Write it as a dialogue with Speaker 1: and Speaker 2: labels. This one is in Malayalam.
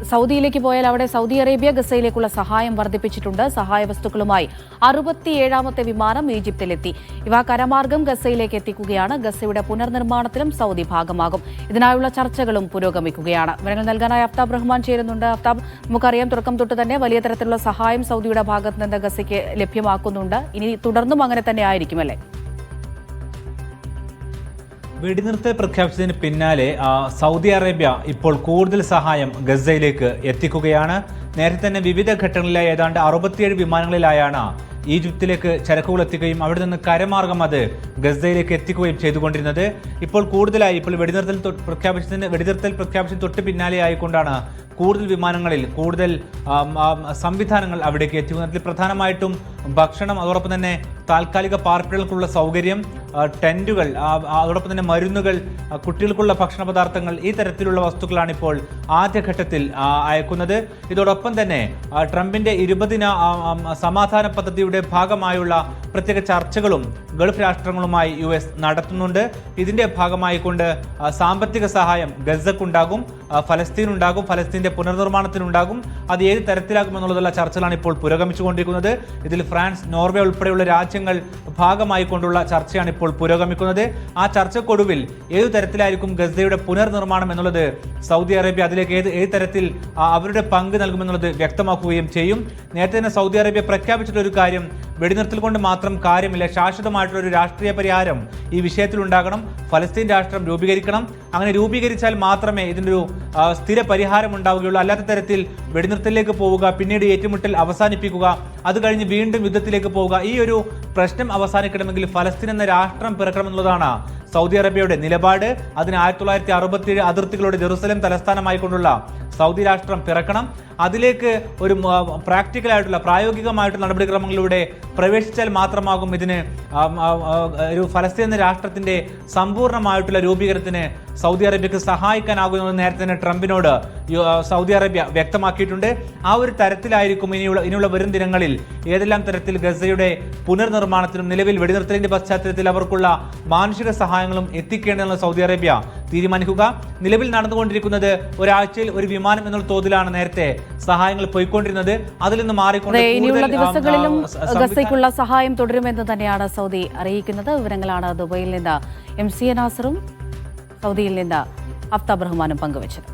Speaker 1: സൗദിയിലേക്ക് പോയാൽ അവിടെ സൗദി അറേബ്യ ഗസയിലേക്കുള്ള സഹായം വർദ്ധിപ്പിച്ചിട്ടുണ്ട്. സഹായ വസ്തുക്കളുമായി 67ാമത്തെ വിമാനം ഈജിപ്തിലെത്തി. ഇവ കരമാർഗം ഗസയിലേക്ക് എത്തിക്കുകയാണ്. ഗസയുടെ പുനർനിർമ്മാണത്തിലും സൗദി ഭാഗമാകും. ഇതിനായുള്ള ചർച്ചകളും പുരോഗമിക്കുകയാണ്. വിവരങ്ങൾ നൽകാനായി അഫ്താബ് റഹ്മാൻ ചേരുന്നുണ്ട്. അഫ്താബ്, നമുക്കറിയാം തുടക്കം തൊട്ട് തന്നെ വലിയ തരത്തിലുള്ള സഹായം സൗദിയുടെ ഭാഗത്ത് നിന്ന് ഗസയ്ക്ക് ലഭ്യമാക്കുന്നുണ്ട്. ഇനി തുടർന്നും അങ്ങനെ തന്നെ ആയിരിക്കുമല്ലേ?
Speaker 2: വെടിനിർത്തൽ പ്രഖ്യാപിച്ചതിന് പിന്നാലെ സൗദി അറേബ്യ ഇപ്പോൾ കൂടുതൽ സഹായം ഗസയിലേക്ക് എത്തിക്കുകയാണ്. നേരത്തെ തന്നെ വിവിധ ഘട്ടങ്ങളിലായി ഏതാണ്ട് 67 വിമാനങ്ങളിലായാണ് ഈജിപ്തിലേക്ക് ചരക്കുകൾ എത്തിക്കുകയും അവിടെ നിന്ന് കരമാർഗം അത് ഗസയിലേക്ക് എത്തിക്കുകയും ചെയ്തുകൊണ്ടിരുന്നത്. ഇപ്പോൾ കൂടുതലായി വെടിനിർത്തൽ പ്രഖ്യാപിച്ചതിന് തൊട്ട് പിന്നാലെ ആയിക്കൊണ്ടാണ് കൂടുതൽ വിമാനങ്ങളിൽ കൂടുതൽ സംവിധാനങ്ങൾ അവിടേക്ക് എത്തിക്കുന്നതിൽ പ്രധാനമായിട്ടും ഭക്ഷണം, അതോടൊപ്പം തന്നെ താൽക്കാലിക പാർപ്പിടങ്ങൾക്കുള്ള സൗകര്യം, ടെന്റുകൾ, അതോടൊപ്പം തന്നെ മരുന്നുകൾ, കുട്ടികൾക്കുള്ള ഭക്ഷണ പദാർത്ഥങ്ങൾ, ഈ തരത്തിലുള്ള വസ്തുക്കളാണ് ഇപ്പോൾ ആദ്യഘട്ടത്തിൽ അയക്കുന്നത്. ഇതോടൊപ്പം തന്നെ ട്രംപിന്റെ 20-ദിന സമാധാന പദ്ധതിയുടെ ഭാഗമായുള്ള പ്രത്യേക ചർച്ചകളും ഗൾഫ് രാഷ്ട്രങ്ങളുമായി US നടത്തുന്നുണ്ട്. ഇതിന്റെ ഭാഗമായിക്കൊണ്ട് സാമ്പത്തിക സഹായം ഗസക്കുണ്ടാകും, ഫലസ്തീനുണ്ടാകും, ഫലസ്തീന്റെ പുനർനിർമ്മാണത്തിനുണ്ടാകും. അത് ഏത് തരത്തിലാകുമെന്നുള്ളതുള്ള ചർച്ചകളാണ് ഇപ്പോൾ പുരോഗമിച്ചുകൊണ്ടിരിക്കുന്നത്. ഇതിൽ ഫ്രാൻസ്, നോർവേ ഉൾപ്പെടെയുള്ള രാജ്യങ്ങൾ ഭാഗമായിക്കൊണ്ടുള്ള ചർച്ചയാണ് ഇപ്പോൾ പുരോഗമിക്കുന്നത്. ആ ചർച്ചക്കൊടുവിൽ ഏതു തരത്തിലായിരിക്കും ഗസയുടെ പുനർനിർമ്മാണം എന്നുള്ളത് സൗദി അറേബ്യ അതിലേക്ക് ഏത് തരത്തിൽ അവരുടെ പങ്ക് നൽകുമെന്നുള്ളത് വ്യക്തമാക്കുകയും ചെയ്യും. നേരത്തെ തന്നെ സൗദി അറേബ്യ പ്രഖ്യാപിച്ചിട്ടൊരു കാര്യം, വെടിനിർത്തൽ കൊണ്ട് മാത്രം കാര്യമില്ല, ശാശ്വതമായിട്ടുള്ള ഒരു രാഷ്ട്രീയ പരിഹാരം ഈ വിഷയത്തിൽ ഉണ്ടാകണം, ഫലസ്തീൻ രാഷ്ട്രം രൂപീകരിക്കണം. അങ്ങനെ രൂപീകരിച്ചാൽ മാത്രമേ ഇതിനൊരു സ്ഥിര പരിഹാരം ഉണ്ടാവുകയുള്ളൂ. അല്ലാത്ത തരത്തിൽ വെടിനിർത്തലിലേക്ക് പോവുക, പിന്നീട് ഏറ്റുമുട്ടൽ അവസാനിപ്പിക്കുക, അത് കഴിഞ്ഞ് വീണ്ടും യുദ്ധത്തിലേക്ക് പോവുക, ഈ ഒരു പ്രശ്നം അവസാനിക്കണമെങ്കിൽ ഫലസ്തീൻ എന്ന രാഷ്ട്രം പിറക്കണമെന്നുള്ളതാണ് സൗദി അറേബ്യയുടെ നിലപാട്. അതിന് 1967 അതിർത്തികളോട് ജെറുസലേം തലസ്ഥാനമായിക്കൊണ്ടുള്ള സൗദി രാഷ്ട്രം പിറക്കണം. അതിലേക്ക് ഒരു പ്രാക്ടിക്കലായിട്ടുള്ള പ്രായോഗികമായിട്ടുള്ള നടപടിക്രമങ്ങളിലൂടെ പ്രവേശിച്ചാൽ മാത്രമാകും ഇതിന് ഒരു ഫലസ്തീൻ എന്ന രാഷ്ട്രത്തിന്റെ സമ്പൂർണ്ണമായിട്ടുള്ള രൂപീകരണത്തിന് സൗദി അറേബ്യക്ക് സഹായിക്കാനാകുമെന്ന് നേരത്തെ തന്നെ ട്രംപിനോട് സൗദി അറേബ്യ വ്യക്തമാക്കിയിട്ടുണ്ട്. ആ ഒരു തരത്തിലായിരിക്കും ഇനിയുള്ള വരും ദിനങ്ങളിൽ ഏതെല്ലാം തരത്തിൽ ഗസയുടെ പുനർനിർമ്മാണത്തിനും നിലവിൽ വെടിനിർത്തലിന്റെ പശ്ചാത്തലത്തിൽ അവർക്കുള്ള മാനുഷിക സഹായങ്ങളും എത്തിക്കേണ്ടതെന്ന് സൗദി അറേബ്യ തീരുമാനിക്കുക. നിലവിൽ നടന്നുകൊണ്ടിരിക്കുന്നത് ഒരാഴ്ചയിൽ ഒരു വിമാനം എന്നുള്ള തോതിലാണ് നേരത്തെ സഹായങ്ങൾ പോയിക്കൊണ്ടിരുന്നത്. അതിൽ നിന്ന് മാറിക്കൊണ്ട്
Speaker 1: ഇനിയുള്ള ദിവസങ്ങളിലും ഗസയ്ക്കുള്ള സഹായം തുടരുമെന്ന് തന്നെയാണ് സൗദി അറിയിക്കുന്നത്. വിവരങ്ങളാണ് ദുബൈയിൽ നിന്ന് MC നാസറും സൗദിയിൽ നിന്ന് അഫ്താബ് റഹ്മാനും പങ്കുവച്ചത്.